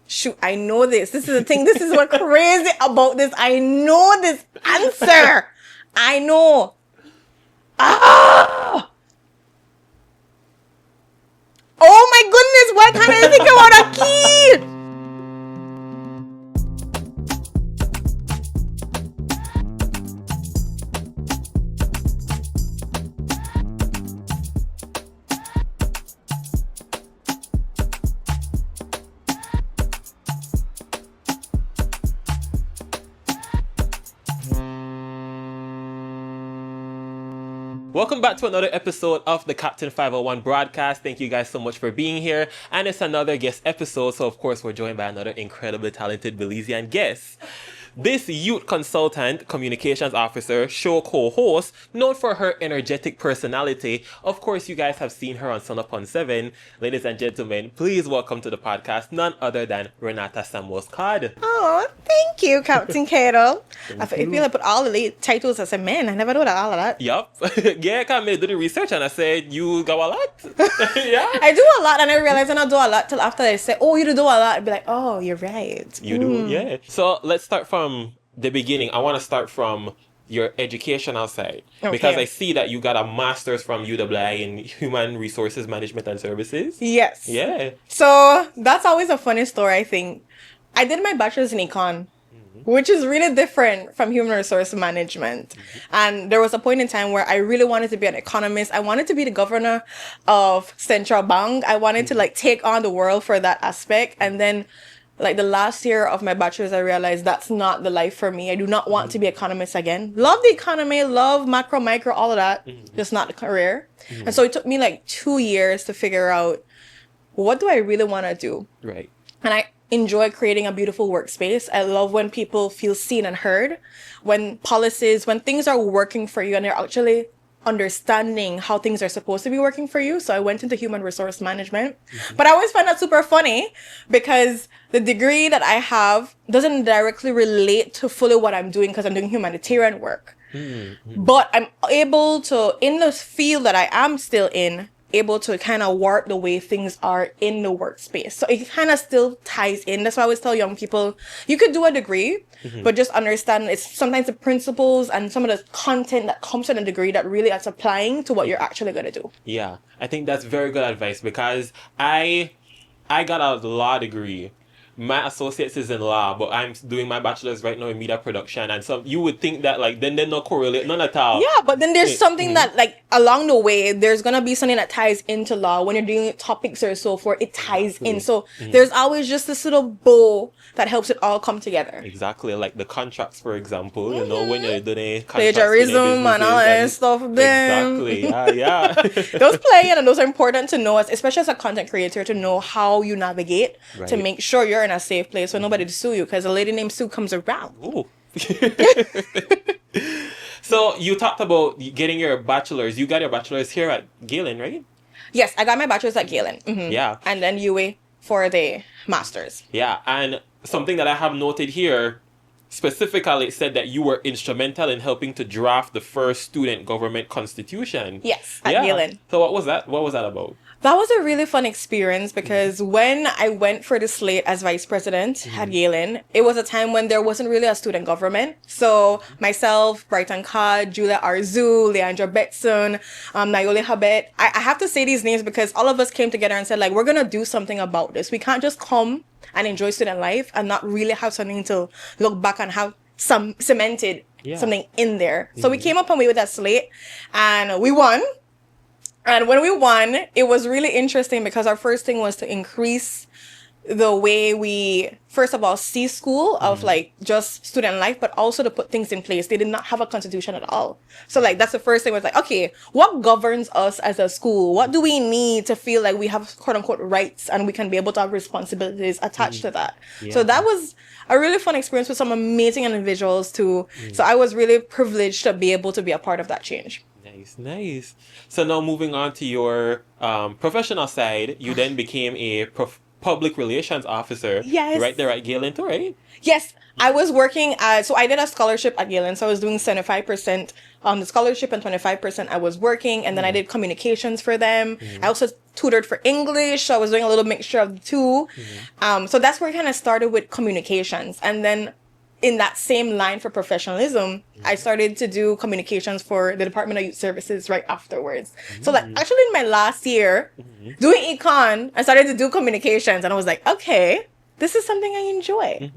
Shoot, I know this. This is the thing. This is what crazy about this. I know this answer. I know. Ah! Oh my goodness, why can't I think about a key? Welcome back to another episode of the Captain 501 broadcast. Thank you guys so much for being here. And it's another guest episode. So, of course, we're joined by another incredibly talented Belizean guest. This youth consultant, communications officer, show co-host, known for her energetic personality. Of course, you guys have seen her on Sun Upon 7. Ladies and gentlemen, please welcome to the podcast none other than Renata Samuels Codd. Oh, thank you, Captain Cadle. I feel like I put all the titles as a man. I never knew all of that. Yup. Yeah, I came to do the research and I said, you got a lot. Yeah. I do a lot and I realize I don't do a lot till after they say, oh, you do a lot. I'd be like, oh, you're right. You do, yeah. So let's start from the beginning. I want to start from your educational side because I see that you got a master's from UWI in Human Resources Management and Services. Yes. Yeah. So that's always a funny story, I think. I did my bachelor's in econ, which is really different from human resource management. And there was a point in time where I really wanted to be an economist. I wanted to be the governor of Central Bank. I wanted to take on the world for that aspect. And then the last year of my bachelor's, I realized that's not the life for me. I do not want to be economist again. Love the economy, love macro, micro, all of that. Just not the career. And so it took me 2 years to figure out, what do I really want to do? Right. And I enjoy creating a beautiful workspace. I love when people feel seen and heard, when things are working for you and they're actually understanding how things are supposed to be working for you. So I went into human resource management. But I always find that super funny because the degree that I have doesn't directly relate to fully what I'm doing because I'm doing humanitarian work. But I'm able to, in the field that I am still in, able to kind of warp the way things are in the workspace. So it kind of still ties in. That's why I always tell young people, you could do a degree, but just understand it's sometimes the principles and some of the content that comes from a degree that really is applying to what you're actually going to do. Yeah, I think that's very good advice because I got a law degree. My associates is in law, but I'm doing my bachelor's right now in media production. And so you would think that then they're not correlate, none at all. Yeah, but then there's something that along the way, there's going to be something that ties into law. When you're doing topics or so forth, it ties in. So there's always just this little bow that helps it all come together. Exactly. Like the contracts, for example, when you're doing plagiarism and all that stuff. Exactly. Yeah. Those play and those are important to know, especially as a content creator, to know how you navigate to make sure you're in a safe place so nobody to sue you because a lady named Sue comes around. Ooh. So you talked about getting your bachelor's. You got your bachelor's here at Galen, right? Yes, I got my bachelor's at Galen. Yeah. And then UA for the master's. Yeah, and something that I have noted here, specifically, it said that you were instrumental in helping to draft the first student government constitution. Yes, at Galen. So what was that? What was that about? That was a really fun experience because when I went for the slate as vice president at Galen, it was a time when there wasn't really a student government. So myself, Brighton Codd, Julia Arzu, Leandra Betson, Nayole Habet. I have to say these names because all of us came together and said, we're going to do something about this. We can't just come and enjoy student life and not really have something to look back and have cemented something in there. So we came up and we with that slate and we won. And when we won, it was really interesting because our first thing was to increase the way we, first of all, see school of just student life, but also to put things in place. They did not have a constitution at all. So that's the first thing was okay, what governs us as a school? What do we need to feel like we have quote unquote rights and we can be able to have responsibilities attached to that? Yeah. So that was a really fun experience with some amazing individuals too. So I was really privileged to be able to be a part of that change. Nice. So now moving on to your professional side, you then became a public relations officer. Yes. Right there at Galen too, right? Yes. I was working so I did a scholarship at Galen. So I was doing 75% on the scholarship and 25% I was working. And then I did communications for them. I also tutored for English, so I was doing a little mixture of the two. So that's where I kind of started with communications. And then in that same line for professionalism, I started to do communications for the Department of Youth Services right afterwards. So like actually in my last year doing econ, I started to do communications, and I was like, okay, this is something I enjoy.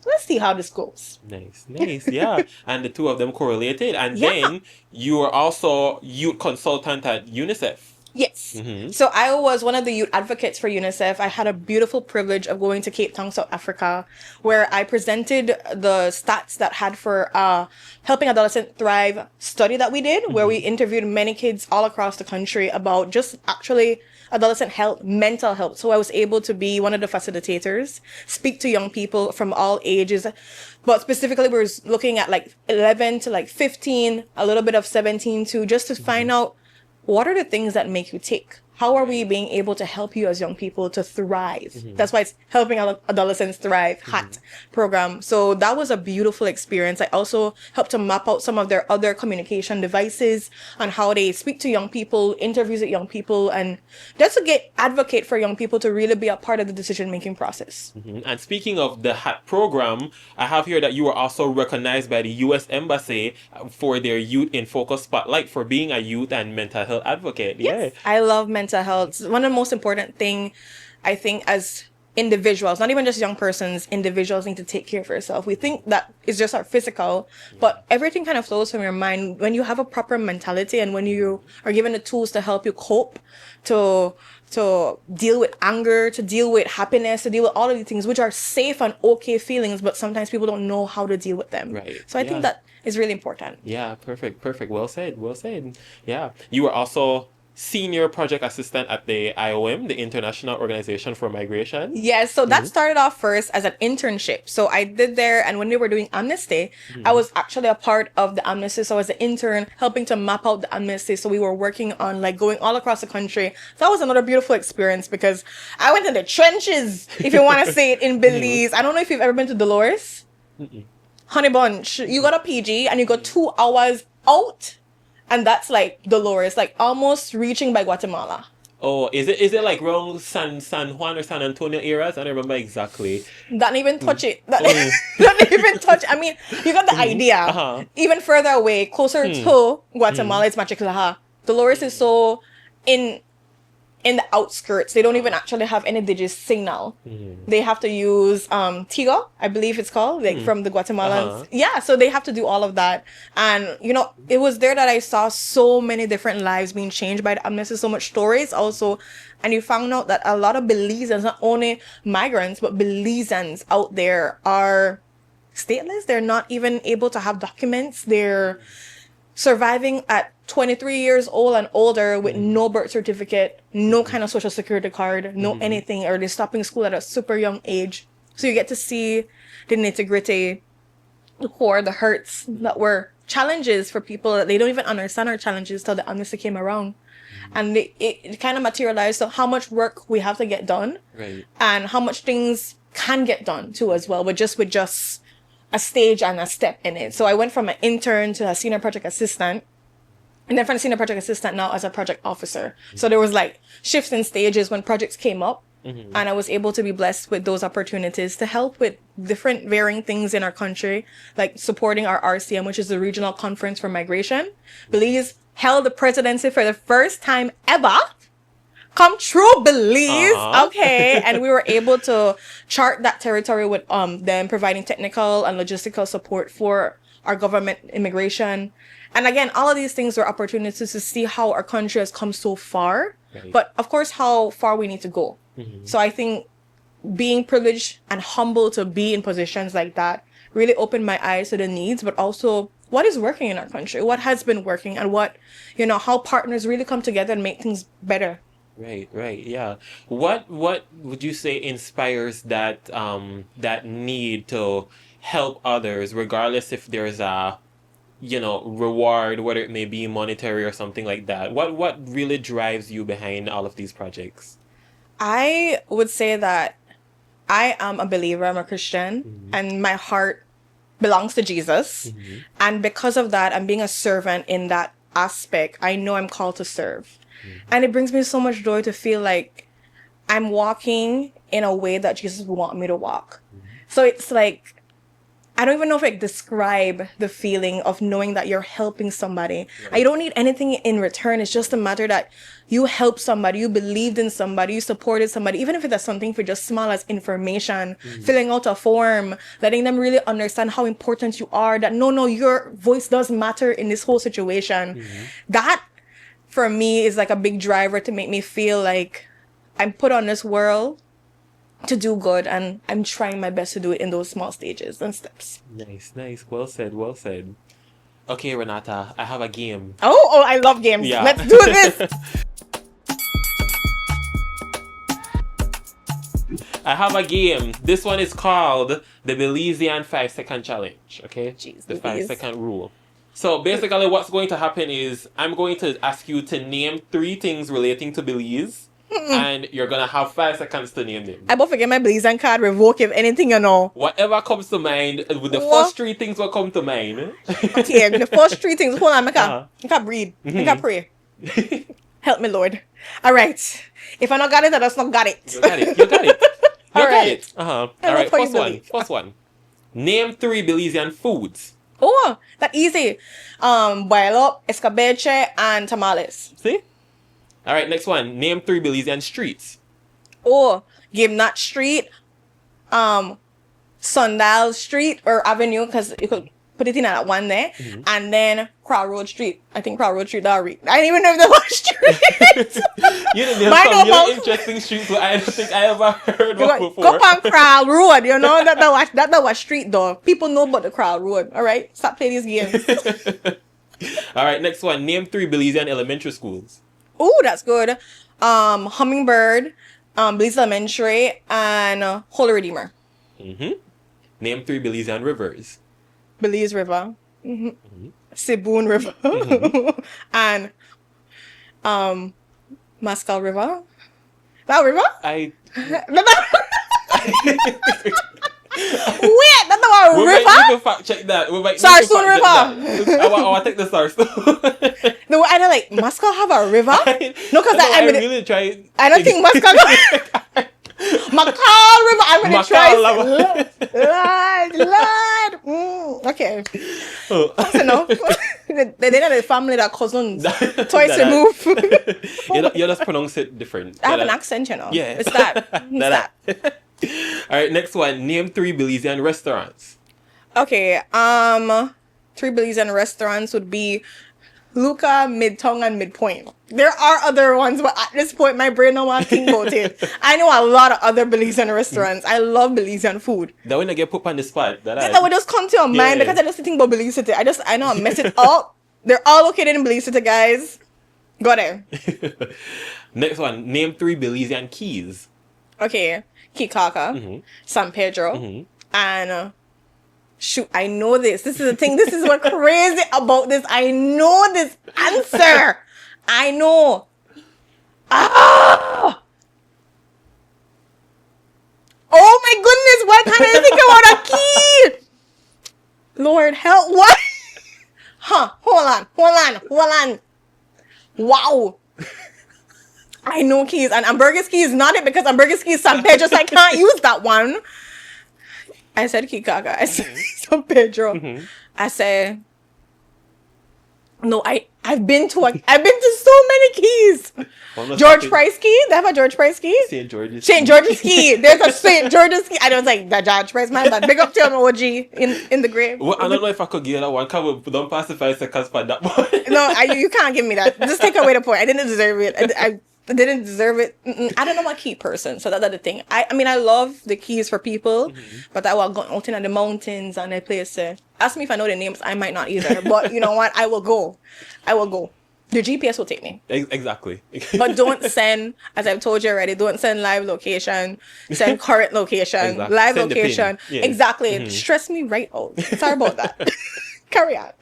Let's see how this goes. Nice, yeah. And the two of them correlated. And then you were also youth consultant at UNICEF. Yes. So I was one of the youth advocates for UNICEF. I had a beautiful privilege of going to Cape Town, South Africa, where I presented the stats that had for Helping Adolescents Thrive study that we did, where we interviewed many kids all across the country about just actually adolescent health, mental health. So I was able to be one of the facilitators, speak to young people from all ages. But specifically, we were looking at like 11 to like 15, a little bit of 17 too, just to find out what are the things that make you tick? How are we being able to help you as young people to thrive? That's why it's Helping Adolescents Thrive, HAT program. So that was a beautiful experience. I also helped to map out some of their other communication devices on how they speak to young people, interviews with young people, and just to advocate for young people to really be a part of the decision-making process. And speaking of the HAT program, I have here that you were also recognized by the U.S. Embassy for their Youth in Focus Spotlight for being a youth and mental health advocate. Yes, I love mental health. One of the most important thing, I think, as individuals, not even just young persons, individuals need to take care of yourself. We think that it's just our physical, but everything kind of flows from your mind. When you have a proper mentality and when you are given the tools to help you cope, to deal with anger, to deal with happiness, to deal with all of these things, which are safe and okay feelings, but sometimes people don't know how to deal with them. Right. So I think that is really important. Yeah, perfect. Well said. Yeah. You were also senior project assistant at the IOM, the International Organization for Migration. Yes, so that started off first as an internship. So I did there, and when we were doing amnesty, I was actually a part of the amnesty. So I was an intern helping to map out the amnesty. So we were working on like going all across the country. So that was another beautiful experience because I went in the trenches, if you want to say it, in Belize. I don't know if you've ever been to Dolores. Honey Bunch. You got a PG and you got 2 hours out. And that's like Dolores, like almost reaching by Guatemala. Oh, is it like around San Juan or San Antonio areas? I don't remember exactly. Don't even touch it. Don't even touch. I mean, you got the idea. Even further away, closer to Guatemala, is Machiclaha. Dolores is so in the outskirts. They don't even actually have any digis signal. They have to use Tigo, I believe it's called, like from the Guatemalans. Yeah, so they have to do all of that. And, you know, it was there that I saw so many different lives being changed by the amnesty, so much stories also. And you found out that a lot of Belizeans, not only migrants, but Belizeans out there are stateless. They're not even able to have documents. They're surviving at 23 years old and older with no birth certificate, no kind of social security card, no anything, or they're stopping school at a super young age. So you get to see the nitty-gritty, the core, the hurts that were challenges for people that they don't even understand our challenges till the amnesty came around. And it kind of materialized so how much work we have to get done, and how much things can get done too as well, but just with just a stage and a step in it. So I went from an intern to a senior project assistant, and then from a senior project assistant now as a project officer. So there was like shifts in stages when projects came up, and I was able to be blessed with those opportunities to help with different varying things in our country, like supporting our RCM, which is the Regional Conference for Migration. Belize held the presidency for the first time ever. Come true, Belize. Okay. And we were able to chart that territory with them providing technical and logistical support for our government immigration. And again, all of these things were opportunities to see how our country has come so far, but of course, how far we need to go. So I think being privileged and humble to be in positions like that really opened my eyes to the needs, but also what is working in our country, what has been working, and what, you know, how partners really come together and make things better. Right, yeah. What would you say inspires that that need to help others, regardless if there's a, you know, reward, whether it may be monetary or something like that? What really drives you behind all of these projects? I would say that I am a believer. I'm a Christian, and my heart belongs to Jesus. And because of that, I'm being a servant in that aspect, I know I'm called to serve. And it brings me so much joy to feel like I'm walking in a way that Jesus would want me to walk. So it's like, I don't even know if I can describe the feeling of knowing that you're helping somebody. Right. I don't need anything in return. It's just a matter that you helped somebody, you believed in somebody, you supported somebody, even if it's something for just small as information, filling out a form, letting them really understand how important you are, that no, your voice does matter in this whole situation. That, for me, is like a big driver to make me feel like I'm put on this world to do good, and I'm trying my best to do it in those small stages and steps. Nice. Well said. Okay, Renata, I have a game. Oh, I love games. Yeah. Let's do this. I have a game. This one is called the Belizean 5-second challenge. Okay? Jeez The Louise. 5-second rule. So basically what's going to happen is I'm going to ask you to name 3 things relating to Belize. And you're going to have 5 seconds to name them. I both forget my Belizean card, revoke if anything, you know. Whatever comes to mind, with the What? first 3 things will come to mind. Okay, the first 3 things. Hold on, I Uh-huh. can't breathe. I can't pray. Help me, Lord. All right. If I not got it, I just not got it. You got it. You got Alright. it. Uh-huh. I All love right, how you first one. believe. First one. Name 3 Belizean foods. Oh, that easy. Boil up, escabeche, and tamales. See? All right, next one. Name 3 Belizean streets. Oh, Gimnat Street, Sundial Street or Avenue, because you could put it in at one there, and then Crow Road Street. I think Crow Road Street. I didn't even know if there was street. You didn't Mine some about- really interesting streets that I don't think I ever heard of before. Go on Crow Road, you know that was street though. People know about the Crow Road. All right, stop playing these games. All right, next one. Name 3 Belizean elementary schools. Oh, that's good. Hummingbird, Belize Elementary, and Holy Redeemer. Name 3 Belizean rivers. Belize River, Siboon River, and Mascal River. That river? Wait, that's not a We river? might need to fact check that. We might need to Sarsoon fact check River. that. I want to take the Sarsoon. No, I don't like Mascal have a river. No, because I I mean, really try. I don't think Mascal. Macal River. I'm gonna try. Lord. Okay. That's enough. They are the family that cousins twice removed. You just pronounce it different. I have an accent, you know. Yeah. It's that. It's that. All right, next one. Name 3 Belizean restaurants. Okay. 3 Belizean restaurants would be Luca, Midtongue, and Midpoint. There are other ones, but at this point, my brain don't want to think about it. I know a lot of other Belizean restaurants. I love Belizean food. That when I get put on the spot. That would just come to your mind Yeah. because I just think about Belize City. I know I mess it up. They're all located in Belize City, guys. Go there. Next one. Name 3 Belizean keys. Okay. Kikaka, San Pedro, and shoot, I know this. This is the thing. This is what crazy about this. I know this answer. I know. Ah! Oh my goodness! Why can't I think about a key? Lord help! What? Huh? Hold on. Wow. I know keys, and Ambergris key is not it because Ambergris key is San Pedro, so I can't use that one. I said Kikaka. I said San Pedro. I said no. I've been to so many keys. George Price key. They have a George Price key. St. George's. St. George's key. There's a St. George's key. I don't like the George Price man, but big up to him, OG in the grave. Well, I don't know if I could get that one. Can we don't pass the 5 seconds for that one? No, you can't give me that. Just take away the point. I didn't deserve it. I didn't deserve it. I don't know a key person, so that's the thing. I mean, I love the keys for people, but I will go out in the mountains and I place. Ask me if I know the names. I might not either, but you know what? I will go. The GPS will take me. Exactly. But don't send, as I've told you already, don't send live location. Send current location. Exactly. Live Send the pin. location. Yeah. Exactly. Stress me right out. Sorry about that. Carry on.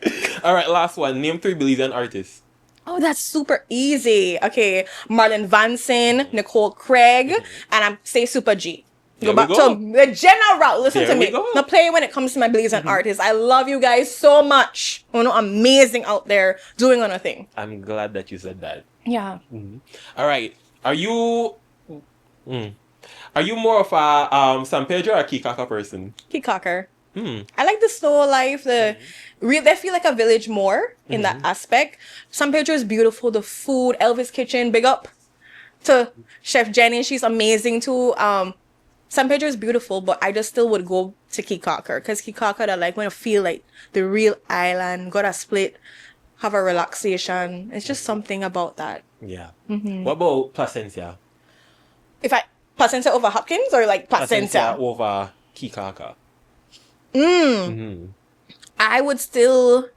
All right, last one. Name 3 Belizean artists. Oh, that's super easy. Okay. Marlon Vanson, Nicole Craig, and I'm say Super G. Go back to the general. Listen to me. Now play when it comes to my Belizean artists. I love you guys so much. You know, amazing out there doing on a thing. I'm glad that you said that. Yeah. All right. Are you more of a San Pedro or Kikaka person? Kikaka. I like the slow life. They feel like a village more in that aspect. San Pedro is beautiful. The food, Elvis Kitchen, big up to Chef Jenny. She's amazing too. San Pedro is beautiful, but I just still would go to Kikaka because Kikaka, I like when I feel like the real island, got a split, have a relaxation. It's just something about that. Yeah. What about Placencia? Placencia over Hopkins or like Placencia over Kikaka? I would still.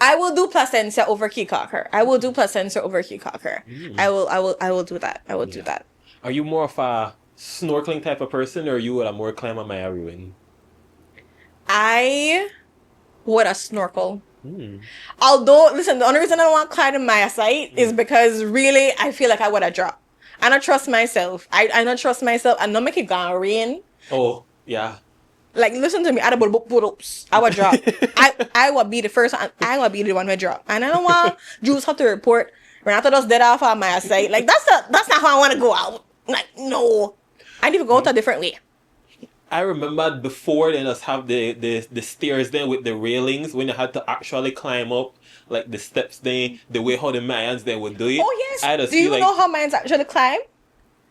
I will do Placencia over Kikaka. I will do that. I will do that. Are you more of a snorkeling type of person, or you would a more climb on my ruin? I would a snorkel. Although, listen, the only reason I don't want to climb in my site is because really I feel like I would have dropped. I don't trust myself. I don't trust myself. I don't make it gonna rain. Oh, yeah. Like, listen to me. I would drop. I would be the first one. I would be the one who drop. And I don't want Jules have to report Renata just dead off on my site. Like, that's not how I want to go out. Like, no. I need to go out a different way. I remember before they just have the stairs there with the railings when you had to actually climb up like the steps there, the way how the Mayans they would do it. Oh yes. Do you know how Mayans actually climb?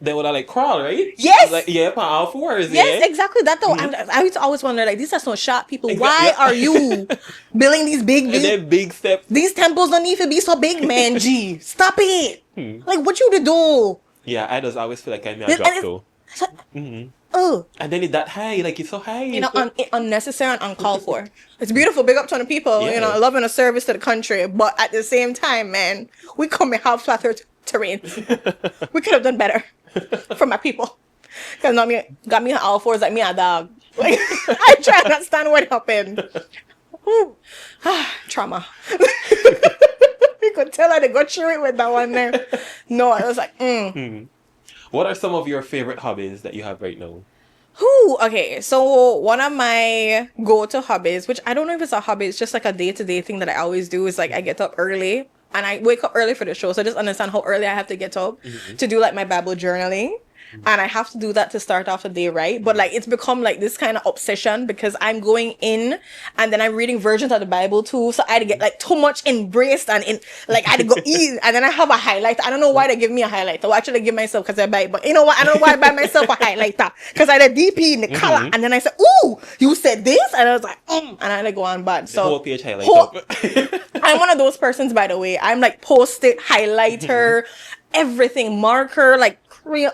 They would like crawl, right? Yes. Like, on all fours. Yes, exactly. That though. I used to always wonder, like, these are some sharp people. Why are you building these big steps? These temples don't need to be so big, man. G, stop it. Like, what you to do? Yeah, I just always feel like I'm a drop though. And then it's that high, like it's so high. You know, unnecessary and uncalled for. It's beautiful, big up to the people, you know, loving a service to the country. But at the same time, man, we come and have flatter terrain. We could have done better for my people. Because now got me on all fours like me a dog. Like, I try to understand what happened. Trauma. You could tell I did go through it with that one there. No, I was like, What are some of your favorite hobbies that you have right now? Okay, so one of my go-to hobbies, which I don't know if it's a hobby, it's just like a day-to-day thing that I always do, is like I get up early and I wake up early for the show. So I just understand how early I have to get up to do like my Bible journaling. And I have to do that to start off the day right. But like it's become like this kind of obsession because I'm going in and then I'm reading versions of the Bible too. So I had to get like too much embraced and like I had to go eat. And then I have a highlighter. I don't know why they give me a highlighter. Well, actually, I give myself because I buy it. But you know what? I don't know why I buy myself a highlighter because I had a DP in the color. And then I said, "Ooh, you said this?" And I was like, and I had to go on bad. So the whole page highlighter. I'm one of those persons, by the way. I'm like post-it, highlighter, everything, marker, like real.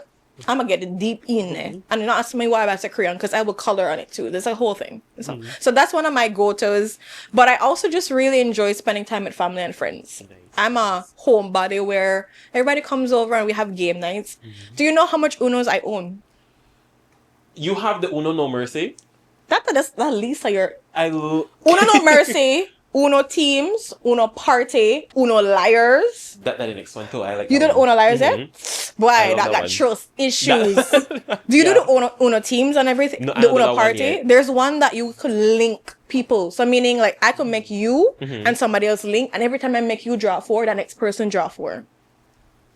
I'm gonna get it deep in there. And you're not asking me why I said crayon because I will color on it too. There's a whole thing. So that's one of my go-tos. But I also just really enjoy spending time with family and friends. Nice. I'm a homebody where everybody comes over and we have game nights. Do you know how much Unos I own? You have the Uno No Mercy? That's the least of your... Uno No Mercy, Uno Teams, Uno Party, Uno Liars. That the next one too. I like. You do the Uno Liars, Boy, that got trust issues. Do you do the Uno Teams and everything? No, the Uno Party? There's one that you could link people. So meaning like I could make you and somebody else link, and every time I make you draw 4, the next person draw 4.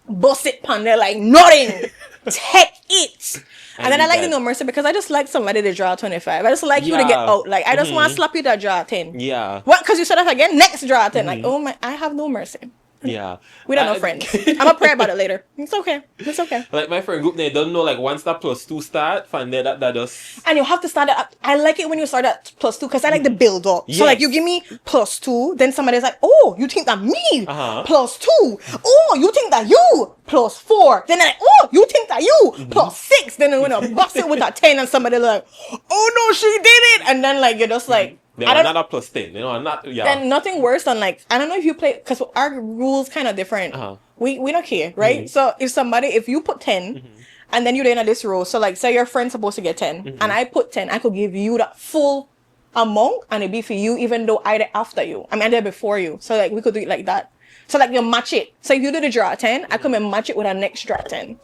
Bust it, pan. They're like nothing. Take it. And then I like the No Mercy because I just like somebody to draw 25. I just like you to get out. Like I just want to slap you to draw 10. Yeah. What? Because you said that again. Next draw 10. Like, oh my, I have no mercy. Yeah. We don't know friends. I'm gonna pray about it later. It's okay. It's okay. Like my friend group, they don't know like once that +2 start, from there that does. And you have to start at. I like it when you start at +2 because I like the build up. Yes. So like you give me +2, then somebody's like, oh, you think that me +2? Oh, you think that you +4? Then they're like, oh, you think that you +6? Then they're gonna bust it with a 10, and somebody like, oh no, she did it, and then like you're just like. They are not a +10. You know, I'm not. Yeah. Then nothing worse than like I don't know if you play because our rules kind of different. We don't care, right? So if you put 10, and then you're in this row, so like say your friend's supposed to get 10, and I put 10, I could give you that full amount, and it'd be for you, even though I did after you. I mean, I did before you. So like we could do it like that. So like you match it. So if you do the draw 10, I come and match it with our next draw 10.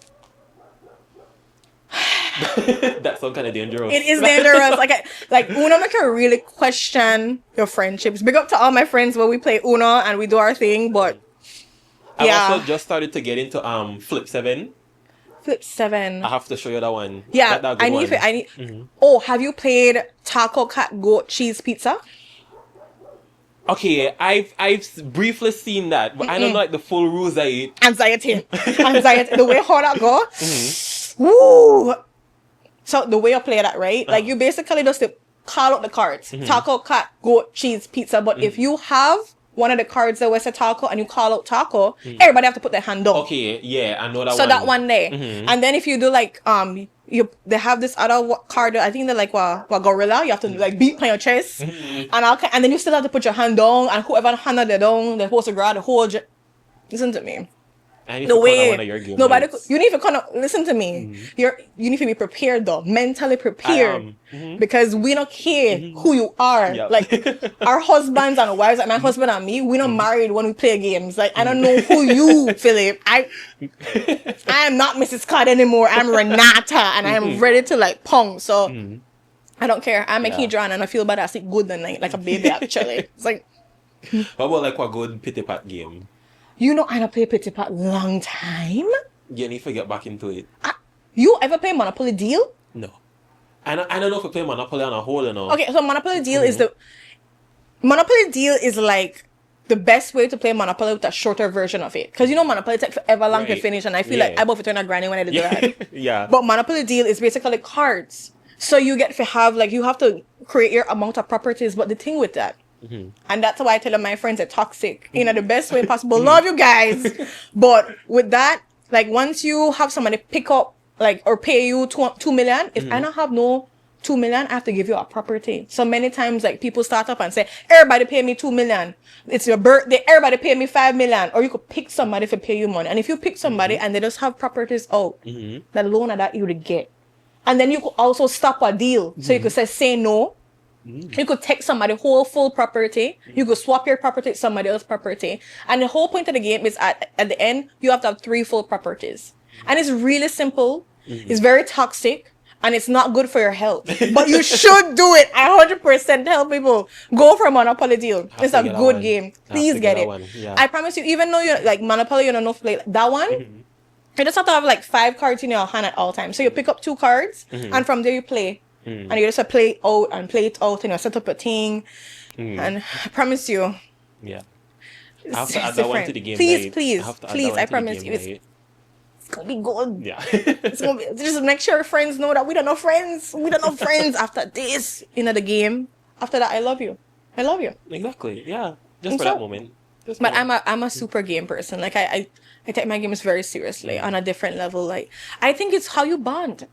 That's some kind of dangerous. It is dangerous. Like Uno make you really question your friendships. Big up to all my friends where we play Uno and we do our thing, but I've yeah. also just started to get into Flip 7. Flip 7. I have to show you that one. Yeah, that I need. Oh, have you played Taco Cat Goat Cheese Pizza? Okay, I've briefly seen that, but I don't know like the full rules of it. Anxiety. The way how that go. Woo. So the way you play that, right? Like you basically just call out the cards. Taco, cat, goat, cheese, pizza. But if you have one of the cards that was a taco and you call out taco, everybody have to put their hand down. Okay, yeah, I know that one. So that one there. And then if you do like they have this other card, I think they're like what gorilla, you have to like beat on your chest. And then you still have to put your hand down, and whoever hand it down, they're supposed to grab the whole listen to me. The way nobody you need to kind of listen to me. You need to be prepared though, mentally prepared, because we don't care who you are. Yep. Like our husbands and wives, like my husband and me, we not married when we play games. Like I don't know who you, Philip. I am not Mrs. Codd anymore. I'm Renata, and I am ready to like pong. So I don't care. I make you drown, and I feel bad. I sleep good the night like a baby. Actually, it's like. What about like a good pity pat game? You know, I don't play Pity Pat long time. You need to get back into it. You ever play Monopoly Deal? No. I don't know if we play Monopoly on a whole or no. Okay, so Monopoly Deal Monopoly Deal is like the best way to play Monopoly with a shorter version of it. Because you know Monopoly takes forever long to finish, and I feel like I bought for turn a granny when I did that. Yeah. But Monopoly Deal is basically cards. So you get to have like you have to create your amount of properties, but the thing with that. And that's why I tell my friends they're toxic in the best way possible. Love you guys. But with that, like once you have somebody pick up like or pay you 2 million, if I don't have no 2 million, I have to give you a property. So many times like people start up and say, everybody pay me 2 million. It's your birthday, everybody pay me 5 million. Or you could pick somebody to pay you money. And if you pick somebody and they just have properties out, the loan of that you would get. And then you could also stop a deal. So you could say no. You could take somebody whole full property. You could swap your property with somebody else's property. And the whole point of the game is at the end, you have to have 3 full properties. And it's really simple. It's very toxic. And it's not good for your health. But you should do it. I 100% tell people, go for a Monopoly Deal. It's a good game. Please get it. Yeah. I promise you, even though you're like Monopoly, you don't know if play that one. You just have to have like 5 cards in your hand at all times. So you pick up 2 cards and from there you play. And you just play out and play it out and you set up a thing. And I promise you. Yeah. I have to add that one to the game. Please, I promise you. It's gonna be good. Yeah. It's gonna be, just make sure your friends know that we don't know friends. We don't know friends after this the game. After that, I love you. I love you. Exactly. Yeah. Just for that moment. But I'm a super game person. Like I take my games very seriously on a different level. Like I think it's how you bond.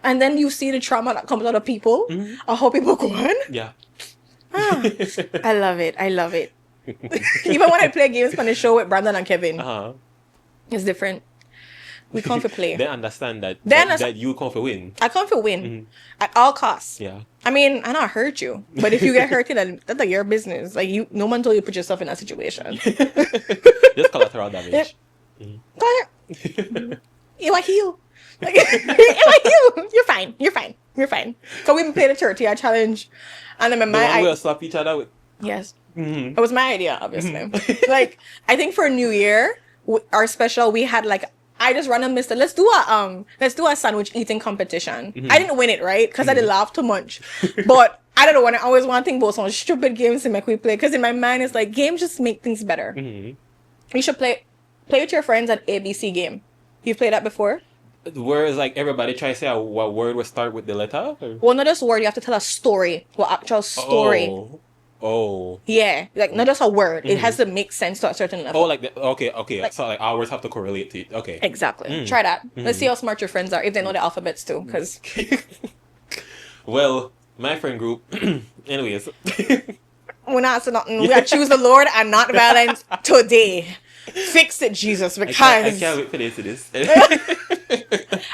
And then you see the trauma that comes out of people or how people go on. Yeah. I love it. I love it. Even when I play games on the show with Brandon and Kevin, it's different. We come for play. They understand that you come for win. I come for win at all costs. Yeah. I mean, I not hurt you, but if you get hurt, then that's like your business. Like no one told you to put yourself in that situation. Just collateral damage. You are healed. Like, you're fine. So we played the 30-hour challenge, and then we'll slap each other with. Yes, it was my idea, obviously. Like I think for New Year, our special, we had like I just randomly missed it. Let's do a sandwich eating competition. I didn't win it, right? Because I didn't laugh too much, but I don't know when I always want to think about some stupid games to make we play. Because in my mind, it's like games just make things better. You should play with your friends an ABC game. You've played that before? Where is like everybody try to say what word would start with the letter? Or? Well, not just word. You have to tell a story. What actual story? Oh. Yeah, like not just a word. It has to make sense to a certain level. Oh, like okay. Like, so like our words have to correlate to it. Okay. Exactly. Try that. Let's see how smart your friends are if they know the alphabets too. Because. Well, my friend group. Anyways. We're not saying nothing. We gotta choose the Lord and not violence today. Fix it, Jesus, because I can't wait for this.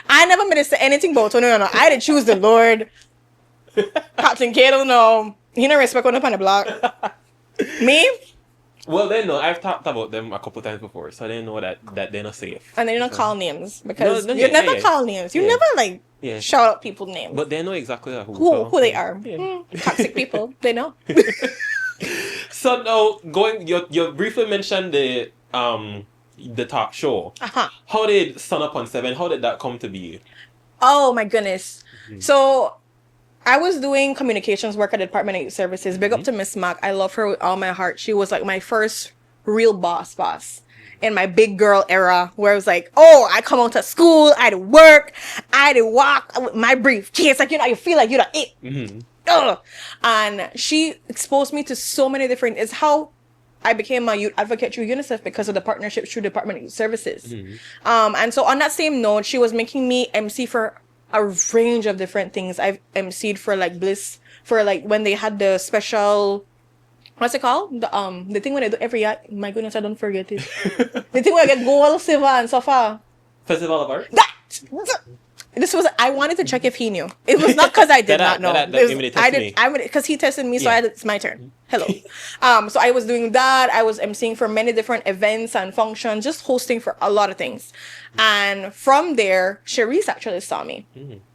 I never made it say anything about no. I did choose the Lord. Captain Cadle, no. He don't respect one up on the block. Me? Well, they know. I've talked about them a couple times before, so they know that they're not safe. And then you don't So- call names because No, you yeah, never yeah. call names. You Yeah. never like Yeah. shout out people's names. But they know exactly who they are. Yeah. Toxic people. They know. So now, you briefly mentioned the talk show. Uh-huh. How did Sun Upon Seven? How did that come to be? Oh my goodness. So I was doing communications work at the Department of Youth Services. Big up to Miss Mac. I love her with all my heart. She was like my first real boss in my big girl era, where it was like, oh, I come out to school, I had to work, I had to walk with my briefcase, like, you know, you feel like you're the it. Mm-hmm. Ugh. And she exposed me to so many different, it's how I became a youth advocate through UNICEF because of the partnership through Department of Youth Services. And so on that same note, she was making me MC for a range of different things. I've MC'd for like Bliss, for like when they had the special, what's it called? The thing when they do every year. My goodness, I don't forget it. The thing where I get gold, silver, and so far. Festival of Art? This was, I wanted to check if he knew. It was not because I did not know. That It was- imitated I me. did, because he tested me, so Yeah. it's my turn. Hello. So I was doing that. I was emceeing for many different events and functions, just hosting for a lot of things. And from there, Cherise actually saw me.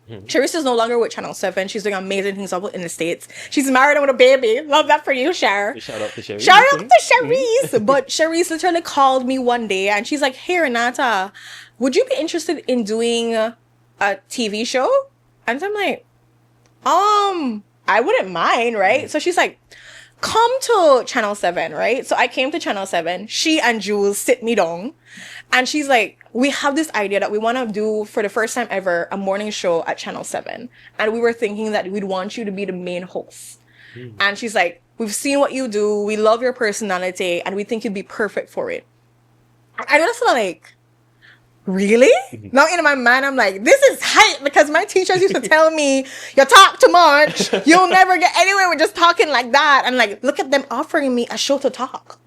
Cherise is no longer with Channel 7. She's doing amazing things up in the States. She's married and with a baby. Love that for you, Cher. Shout out to Sherry. Shout out to Cherise. But Cherise literally called me one day and she's like, hey, Renata, would you be interested in doing a TV show? And I'm like, I wouldn't mind, right? So she's like, come to Channel 7, right? So I came to Channel 7. She and Jules sit me down. And she's like, we have this idea that we want to do, for the first time ever, a morning show at Channel 7. And we were thinking that we'd want you to be the main host. And she's like, we've seen what you do. We love your personality. And we think you'd be perfect for it. I was like, really? Now in my mind, I'm like, this is hype, because my teachers used to tell me, you talk too much. You'll never get anywhere with just talking like that. And like, look at them offering me a show to talk.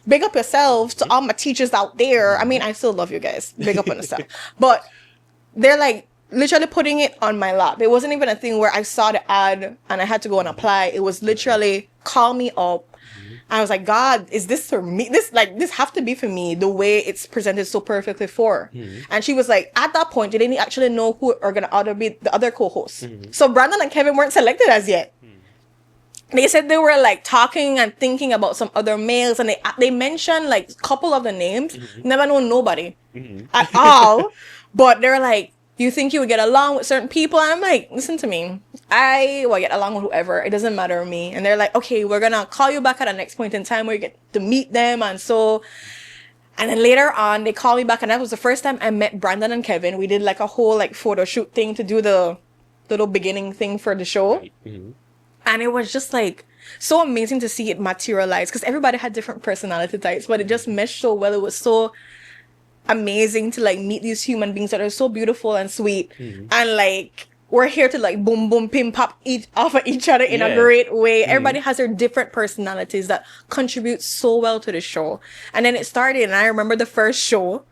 Big up yourselves to all my teachers out there. I mean, I still love you guys. Big up on yourself. But they're like literally putting it on my lap. It wasn't even a thing where I saw the ad and I had to go and apply. It was literally call me up. I was like, God, is this for me? This have to be for me, the way it's presented so perfectly for. And she was like, at that point, they didn't actually know who are going to be the other co-hosts. So Brandon and Kevin weren't selected as yet. They said they were like talking and thinking about some other males, and they mentioned like a couple of the names. Never know nobody at all. But they're like, do you think you would get along with certain people? And I'm like, listen to me. I will get along with whoever. It doesn't matter to me. And they're like, okay, we're going to call you back at the next point in time where you get to meet them. And then later on, they called me back. And that was the first time I met Brandon and Kevin. We did like a whole like photo shoot thing to do the little beginning thing for the show. And it was just like so amazing to see it materialize, because everybody had different personality types, but it just meshed so well. It was so amazing to like meet these human beings that are so beautiful and sweet. And like, we're here to like boom, boom, pim, pop off of each other in a great way. Everybody has their different personalities that contribute so well to the show. And then it started, and I remember the first show.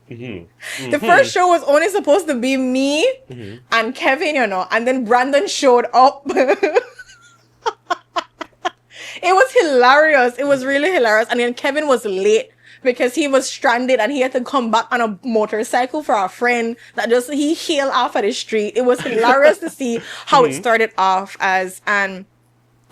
The first show was only supposed to be me and Kevin, you know, and then Brandon showed up. It was hilarious. It was really hilarious. And then Kevin was late because he was stranded and he had to come back on a motorcycle for a friend that he hailed off at the street. It was hilarious to see how it started off as. And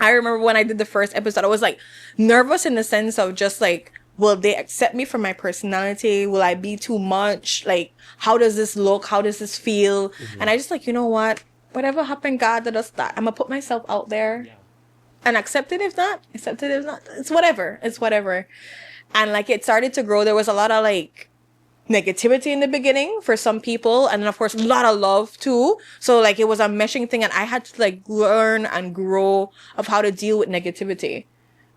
I remember when I did the first episode, I was like nervous in the sense of just like, will they accept me for my personality? Will I be too much? Like, how does this look? How does this feel? And I just like, you know what? Whatever happened, God did us that. I'm gonna put myself out there and accept it if not. Accept it if not. It's whatever. It's whatever. And like, it started to grow. There was a lot of like negativity in the beginning for some people. And then of course, a lot of love too. So like, it was a meshing thing. And I had to like learn and grow of how to deal with negativity.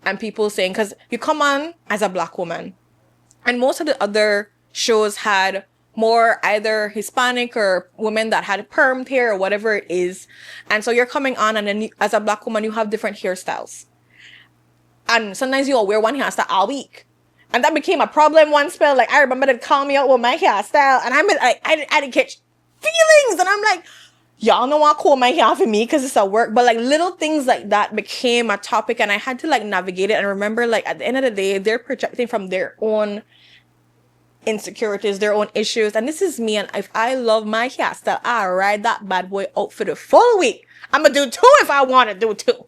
And people saying, because you come on as a Black woman, and most of the other shows had more either Hispanic or women that had permed hair or whatever it is. And so you're coming on, and then as a Black woman, you have different hairstyles. And sometimes you'll wear one hairstyle all week. And that became a problem one spell. Like, I remember they'd call me out with my hairstyle, and I didn't catch feelings. And I'm like, y'all don't want to comb my hair for me because it's at work. But like little things like that became a topic, and I had to like navigate it. And remember, like at the end of the day, they're projecting from their own insecurities, their own issues. And this is me. And if I love my hairstyle, I ride that bad boy out for the full week. I'm gonna do 2 if I want to do 2.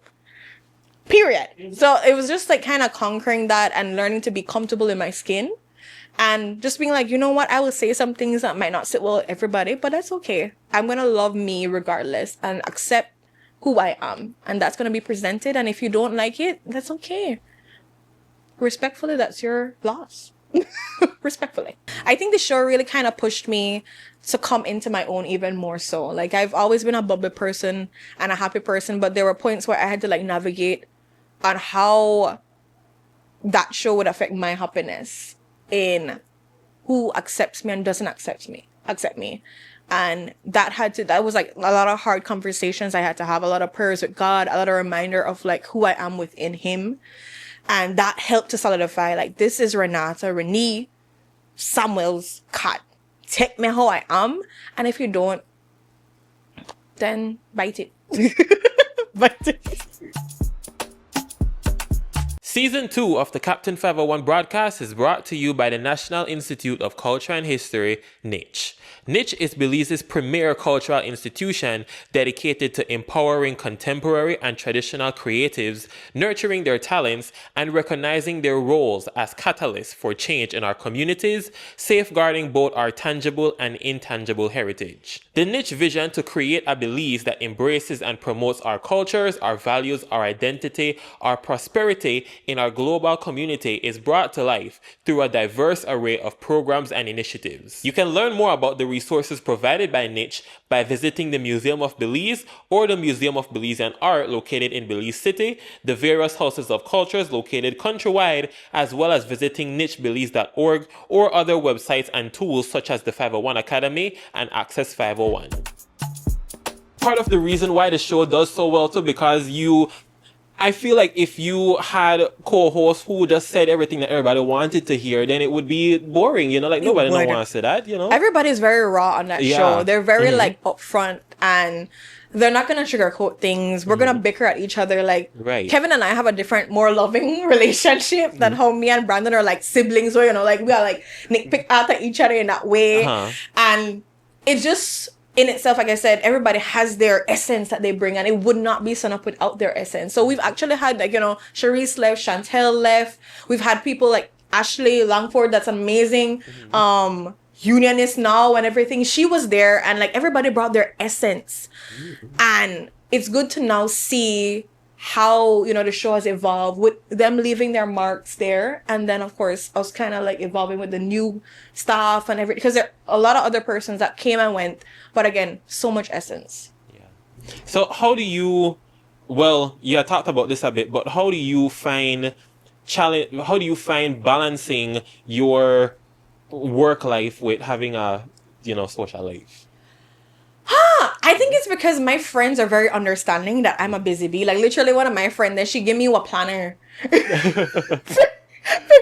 Period. So it was just like kind of conquering that and learning to be comfortable in my skin. And just being like, you know what? I will say some things that might not sit well with everybody, but that's okay. I'm going to love me regardless and accept who I am. And that's going to be presented. And if you don't like it, that's okay. Respectfully, that's your loss. Respectfully. I think the show really kind of pushed me to come into my own even more so. Like, I've always been a bubbly person and a happy person, but there were points where I had to like navigate on how that show would affect my happiness in who accepts me and doesn't accept me. And that was like a lot of hard conversations I had to have, a lot of prayers with God, a lot of reminder of like who I am within him. And that helped to solidify, like, this is Renata Samuels Codd. Take me how I am. And if you don't, then bite it. Bite it. Season 2 of the Captain 501 broadcast is brought to you by the National Institute of Culture and History, NICH. NICH is Belize's premier cultural institution dedicated to empowering contemporary and traditional creatives, nurturing their talents, and recognizing their roles as catalysts for change in our communities, safeguarding both our tangible and intangible heritage. The NICH vision to create a Belize that embraces and promotes our cultures, our values, our identity, our prosperity in our global community is brought to life through a diverse array of programs and initiatives. You can learn more about the resources provided by NICH by visiting the Museum of Belize or the Museum of Belizean Art located in Belize City, the various houses of cultures located countrywide, as well as visiting nichbelize.org or other websites and tools such as the 501 Academy and Access 501. Part of the reason why the show does so well too, because I feel like if you had co-hosts who just said everything that everybody wanted to hear, then it would be boring, like nobody don't want to say that, Everybody's very raw on that show. They're very like upfront, and they're not gonna sugarcoat things. We're gonna bicker at each other. Like, right. Kevin and I have a different, more loving relationship than how me and Brandon are like siblings, or like we are like nitpick at each other in that way. And it's just in itself, like I said, everybody has their essence that they bring, and it would not be Sun Up without their essence. So we've actually had like, Charisse left, Chantel left. We've had people like Ashley Langford, that's amazing. Unionist now and everything. She was there, and like everybody brought their essence. And it's good to now see how, the show has evolved with them leaving their marks there. And then, of course, us kind of like evolving with the new staff and everything. Because there are a lot of other persons that came and went. But again, so much essence. Yeah. So how do you, you talked about this a bit, but how do you find balancing your work life with having a, social life? I think it's because my friends are very understanding that I'm a busy bee. Like, literally, one of my friends, then she gave me a planner for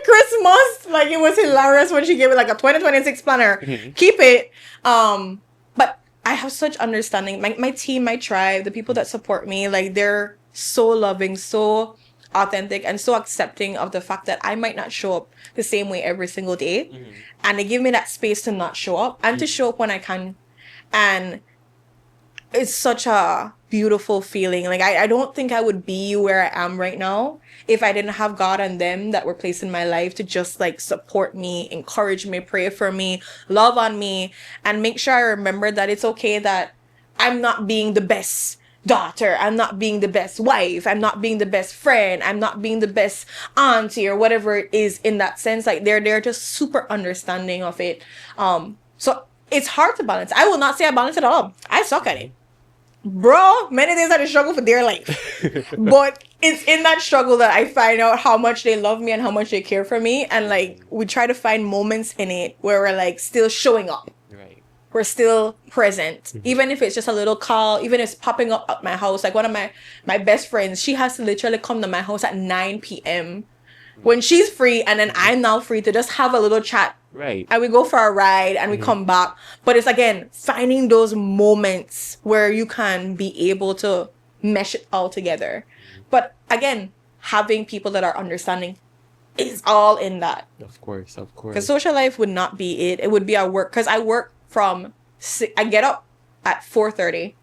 Christmas. Like, it was hilarious when she gave me like a 2026 planner. Keep it. But I have such understanding. My team, my tribe, the people that support me, like, they're so loving, so authentic, and so accepting of the fact that I might not show up the same way every single day. And they give me that space to not show up and to show up when I can. And it's such a beautiful feeling. Like, I don't think I would be where I am right now if I didn't have God and them that were placed in my life to just like support me, encourage me, pray for me, love on me, and make sure I remember that it's okay that I'm not being the best daughter, I'm not being the best wife, I'm not being the best friend, I'm not being the best auntie, or whatever it is in that sense. Like, they're just super understanding of it. So it's hard to balance. I will not say I balance it at all. I suck at it. Bro, many days I had to struggle for dear life. But it's in that struggle that I find out how much they love me and how much they care for me. And like, we try to find moments in it where we're like still showing up. Right. We're still present. Even if it's just a little call, even if it's popping up at my house. Like, one of my best friends, she has to literally come to my house at 9 p.m. when she's free, and then I'm now free to just have a little chat Right. And we go for a ride and we come back. But it's again finding those moments where you can be able to mesh it all together. But again, having people that are understanding is all in that. Of course. Because social life would not be it. It would be our work. Because I work I get up at 4:30.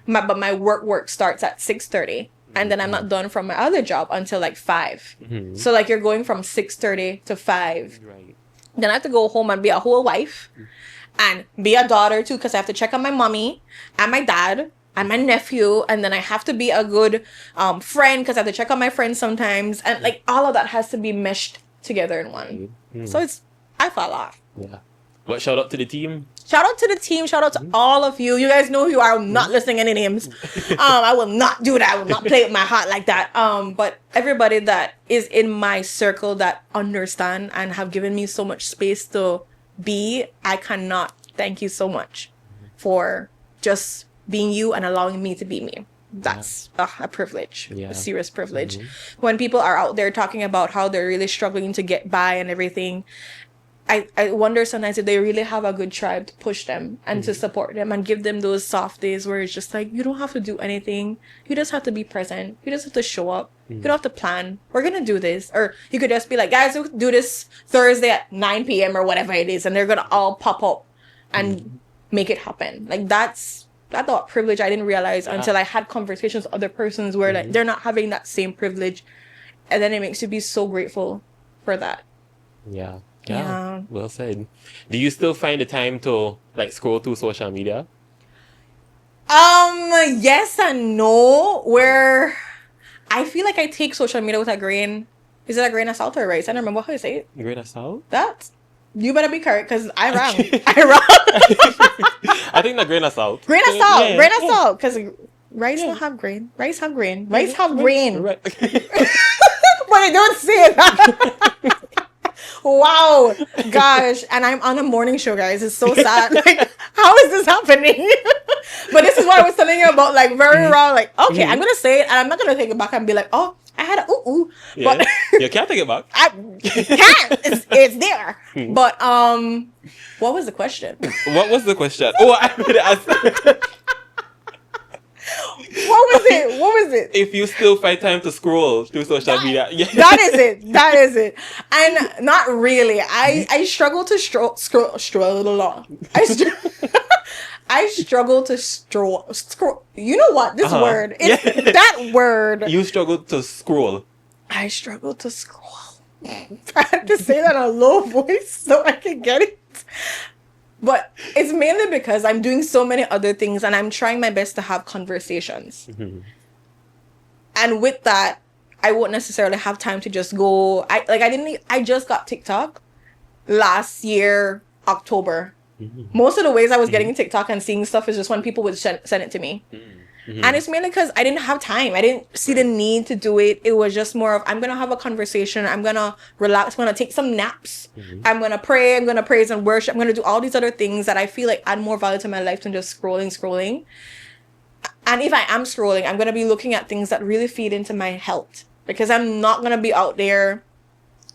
But my work starts at 6:30. And then I'm not done from my other job until like 5. So like you're going from 6:30 to 5. Right. Then I have to go home and be a whole wife and be a daughter too, because I have to check on my mommy and my dad and my nephew. And then I have to be a good friend because I have to check on my friends sometimes. And like all of that has to be meshed together in one. So I feel a lot. Yeah. But shout out to the team. Shout out to the team. Shout out to all of you. You guys know who you are. I'm not listing any names. I will not do that. I will not play with my heart like that. But everybody that is in my circle that understand and have given me so much space to be, I cannot thank you so much for just being you and allowing me to be me. That's a privilege, a serious privilege. When people are out there talking about how they're really struggling to get by and everything, I wonder sometimes if they really have a good tribe to push them and to support them and give them those soft days where it's just like, you don't have to do anything. You just have to be present. You just have to show up. You don't have to plan. We're going to do this. Or you could just be like, guys, we'll do this Thursday at 9 p.m. or whatever it is. And they're going to all pop up and make it happen. Like that's a privilege I didn't realize until I had conversations with other persons where like they're not having that same privilege. And then it makes you be so grateful for that. Yeah, well said. Do you still find the time to like scroll through social media? Yes and no. Where I feel like I take social media with a grain. Is it a grain of salt or rice? I don't remember how you say it. Grain of salt? That you better be correct because I wrong. I wrong. I think the grain of salt. Grain of salt. Grain of salt. Because rice don't have grain. Rice have grain. Rice have grain. Right. But I don't say that. Wow, gosh, and I'm on a morning show, guys. It's so sad. Like, how is this happening? But this is what I was telling you about, like, very raw. Like, okay, I'm gonna say it, and I'm not gonna take it back and be like, oh, I had a ooh. Yeah. But You can't take it back. I can't. It's there. But what was the question? What was the question? Oh, I would ask. What was it? If you still find time to scroll through social media. Yeah. That is it. And not really. I struggle to scroll. I struggle to scroll. You know what? This word. It's that word. You struggle to scroll. I struggle to scroll. I have to say that in a low voice so I can get it. But it's mainly because I'm doing so many other things and I'm trying my best to have conversations. And with that, I won't necessarily have time to just go. I just got TikTok last year, October. Most of the ways I was getting TikTok and seeing stuff is just when people would send it to me. And it's mainly because I didn't have time. I didn't see the need to do it. It was just more of, I'm going to have a conversation. I'm going to relax. I'm going to take some naps. I'm going to pray. I'm going to praise and worship. I'm going to do all these other things that I feel like add more value to my life than just scrolling. And if I am scrolling, I'm going to be looking at things that really feed into my health. Because I'm not going to be out there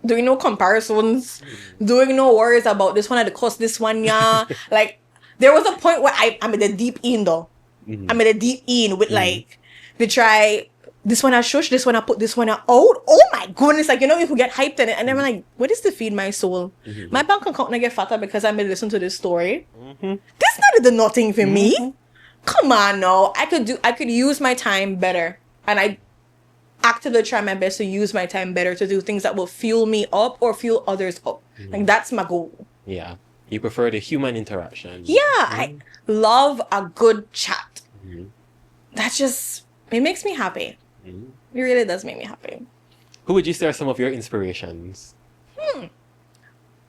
doing no comparisons, doing no worries about this one had to cost this one, yeah. Like, there was a point where I'm in the deep end, though. I'm in a deep in with like they try this one I shush, this one I put this one out. Oh my goodness, like you know, you could get hyped in it, and then I'm like, what is to feed my soul? My bank account not get fatter because I may listen to this story. This not the nothing for me. Come on, no, I could use my time better, and I actively try my best to use my time better to do things that will fuel me up or fuel others up. Like that's my goal. Yeah, you prefer the human interaction. Yeah, I love a good chat. That's just, it makes me happy. It really does make me happy. Who would you say are some of your inspirations?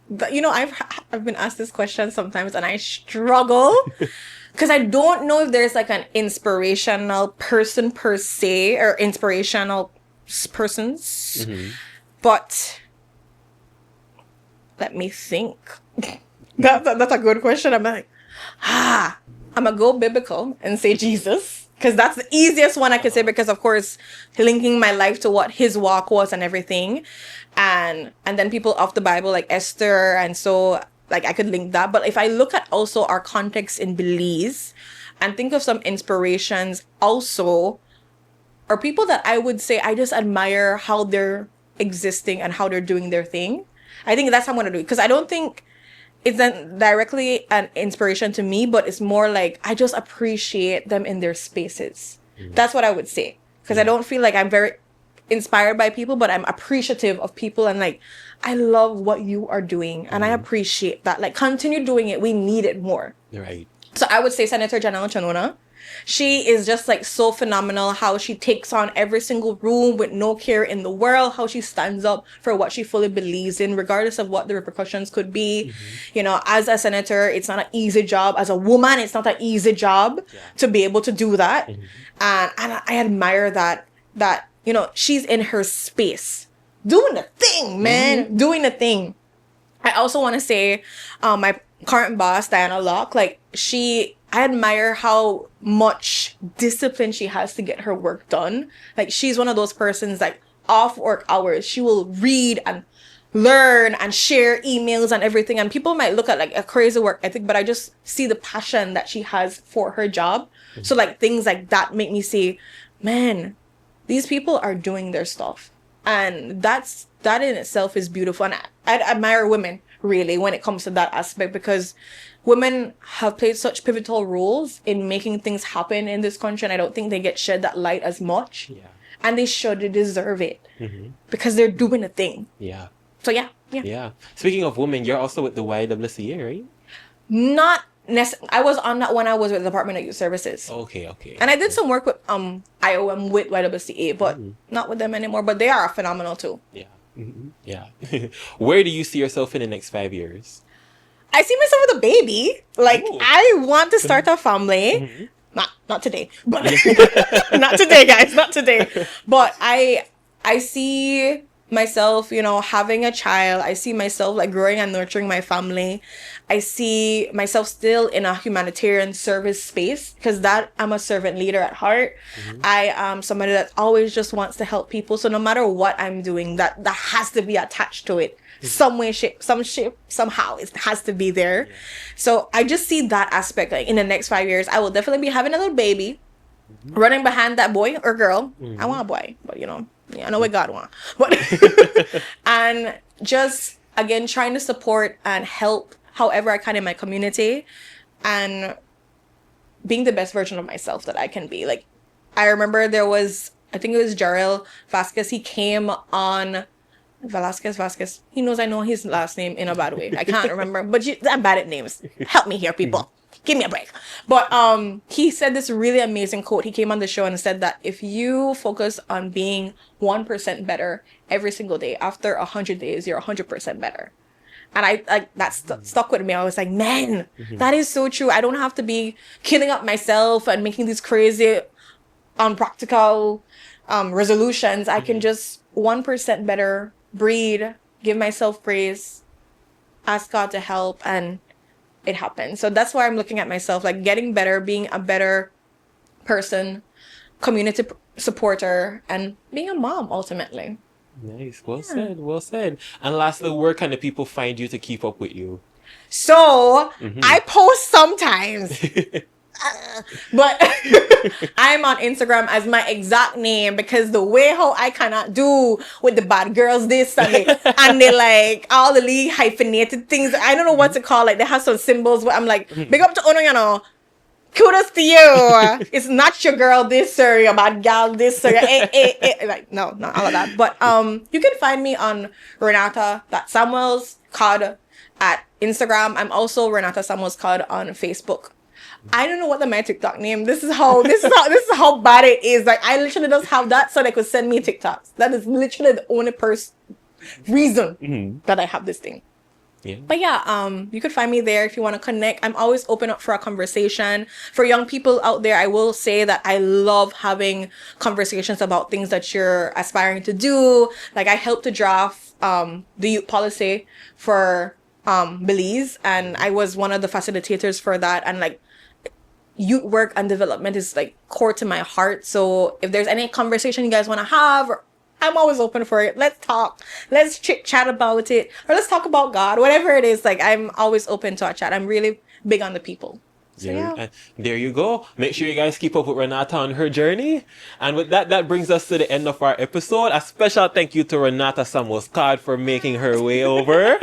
But, you know, I've been asked this question sometimes and I struggle because I don't know if there's like an inspirational person per se or inspirational persons. But let me think. That's a good question. I'm like, I'm going to go biblical and say Jesus. Because that's the easiest one I could say, because of course linking my life to what his walk was and everything, and then people of the Bible like Esther, and so like I could link that. But if I look at also our context in Belize and think of some inspirations also, or people that I would say I just admire how they're existing and how they're doing their thing, I think that's how I'm gonna do it. Because I don't think it's not directly an inspiration to me, but it's more like I just appreciate them in their spaces. That's what I would say. Because I don't feel like I'm very inspired by people, but I'm appreciative of people, and like I love what you are doing, and I appreciate that. Like, continue doing it. We need it more. Right. So I would say Senator Janelle Chanona. She is just like so phenomenal, how she takes on every single room with no care in the world, how she stands up for what she fully believes in, regardless of what the repercussions could be. You know, as a senator, it's not an easy job. As a woman, it's not an easy job to be able to do that. And I admire that, you know, she's in her space, doing the thing, man, doing the thing. I also want to say, my current boss, Diana Locke, like I admire how much discipline she has to get her work done. Like, she's one of those persons, like, off work hours, she will read and learn and share emails and everything. And people might look at like a crazy work ethic, but I just see the passion that she has for her job. So like things like that make me say, man, these people are doing their stuff. And that in itself is beautiful. And I admire women really when it comes to that aspect, because women have played such pivotal roles in making things happen in this country, and I don't think they get shed that light as much. Yeah. And they deserve it because they're doing a thing. Yeah. So yeah. Speaking of women, you're also with the YWCA, right? Not necessarily. I was on that when I was with the Department of Youth Services. Okay. And I did some work with IOM with YWCA, but not with them anymore. But they are phenomenal too. Yeah. Yeah. Where do you see yourself in the next 5 years? I see myself with a baby. Like, Ooh. I want to start a family. Not today, but not today, guys, not today. But I see myself, you know, having a child. I see myself like growing and nurturing my family. I see myself still in a humanitarian service space, because that I'm a servant leader at heart. I am somebody that always just wants to help people. So no matter what I'm doing, that has to be attached to it. Some way, somehow it has to be there. So I just see that aspect, like in the next 5 years, I will definitely be having a little baby, running behind that boy or girl. I want a boy, but you know, I know what God wants. But and just again trying to support and help however I can in my community, and being the best version of myself that I can be. Like, I remember there was, I think it was Jarrell Vasquez. He came on. Vasquez. He knows I know his last name in a bad way. I can't remember, but I'm bad at names. Help me here, people. Give me a break. But he said this really amazing quote. He came on the show and said that if you focus on being 1% better every single day, after 100 days, you're 100% better. And I like that stuck with me. I was like, man, that is so true. I don't have to be killing up myself and making these crazy, unpractical resolutions. I can just 1% better, breathe, give myself praise, ask God to help, and it happens. So that's why I'm looking at myself, like getting better, being a better person, community supporter, and being a mom ultimately. Nice. Well said. And lastly, where can the people find you to keep up with you? So I post sometimes. But I'm on Instagram as my exact name, because the way how I cannot do with the bad girls this and they like all the league hyphenated things. I don't know what to call, like they have some symbols where I'm like, big up to Ono, you know, kudos to you. It's not your girl this or your bad gal this or like no, not all of that. But you can find me on Renata Samuels Codd at Instagram. I'm also Renata Samuels Codd on Facebook. I don't know what my TikTok name. This is how bad it is. Like, I literally just have that so they could send me TikToks. That is literally the only reason that I have this thing. Yeah. But yeah, you could find me there if you want to connect. I'm always open up for a conversation. For young people out there, I will say that I love having conversations about things that you're aspiring to do. Like, I helped to draft the youth policy for Belize, and I was one of the facilitators for that. And like, youth work and development is like core to my heart. So if there's any conversation you guys want to have, I'm always open for it. Let's talk. Let's chit chat about it, or let's talk about God. Whatever it is, like I'm always open to a chat. I'm really big on the people. So, There you go. Make sure you guys keep up with Renata on her journey. And with that, that brings us to the end of our episode. A special thank you to Renata Samuels Codd for making her way over.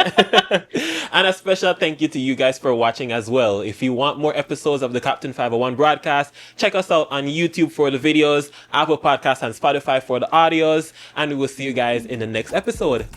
And a special thank you to you guys for watching as well. If you want more episodes of the Captain 501 broadcast, check us out on YouTube for the videos, Apple Podcasts and Spotify for the audios. And we will see you guys in the next episode.